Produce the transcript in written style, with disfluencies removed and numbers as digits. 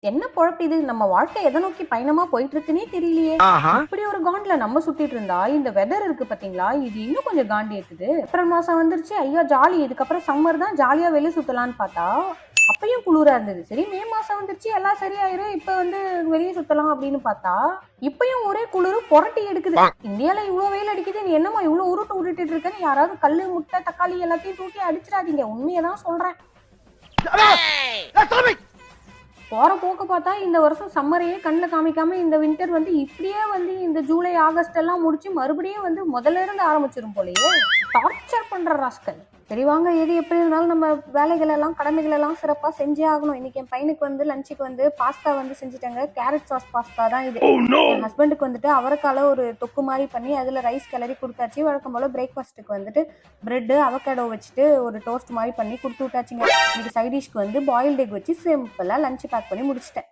என்ன பொழப்பு இது? நம்ம வாழ்க்கை எத நோக்கி பயணமா போயிட்டு இருக்குன்னே தெரியலையே! இப்படி ஒரு காண்டுல நம்ம சுத்திட்டு இருந்தா, இந்த வெதர் இருக்கு பாத்தீங்களா? இது இன்னும் கொஞ்சம் காண்டு ஏத்துது. ஏப்ரல் மாசம் வந்துருச்சு. ஐயோ! ஜாலி. இதுக்கப்புறம் சம்மர் தான் ஜாலியா வெளிய சுத்தலான்னு பாத்தா, அப்பயும் குளிரா இருந்தது. சரி மே மாசம் வந்துருச்சு எல்லாம் சரியாயிரும். இப்ப வந்து வெளிய சுத்தலாம் அப்படின்னு பாத்தா, இப்பயும் ஒரே குளிரு புரட்டி எடுக்குது. இந்தியால இவ்ளோ வெயில் அடிக்குது. நீ என்னம்மா இவ்ளோ உருட்டு உருட்டிட்டு இருக்கன்னு யாராவது கல்லு, முட்டை, தக்காளி எல்லாத்தையும் தூக்கி அடிச்சிடாதீங்க. உண்மைய தான் சொல்றேன். போற போக்க பார்த்தா இந்த வருஷம் சம்மரையே கண்ணுல காமிக்காம இந்த வின்டர் வந்து இப்படியே வந்து இந்த ஜூலை ஆகஸ்ட் எல்லாம் முடிச்சு மறுபடியும் வந்து முதல்ல இருந்து ஆரம்பிச்சிரும் போலயே. டார்ச்சர் பண்ற ராஸ்கல். சரி வாங்க, எது எப்படி இருந்தாலும் நம்ம வேலைகள் எல்லாம் கடமைகள் எல்லாம் சிறப்பா செஞ்சே ஆகணும். இன்னைக்கு என் பையனுக்கு வந்து லஞ்சுக்கு வந்து பாஸ்தா வந்து செஞ்சுட்டாங்க. கேரட் சாஸ் பாஸ்தா தான் இது. என் ஹஸ்பண்டுக்கு வந்துட்டு அவரைக்கால ஒரு தொக்கு மாதிரி பண்ணி அதுல ரைஸ் கிளறி கொடுத்தாச்சு. வழக்கம் போல பிரேக்ஃபாஸ்ட்டுக்கு வந்துட்டு பிரெட் அவகேடோ வச்சுட்டு ஒரு டோஸ்ட் மாதிரி பண்ணி கொடுத்து விட்டாச்சுங்க. இன்னைக்கு சைடிஷ்க்கு வந்து பாயில்ட் எக் வச்சு சிம்பிளா லஞ்ச் பேக் பண்ணி முடிச்சிட்டேன்.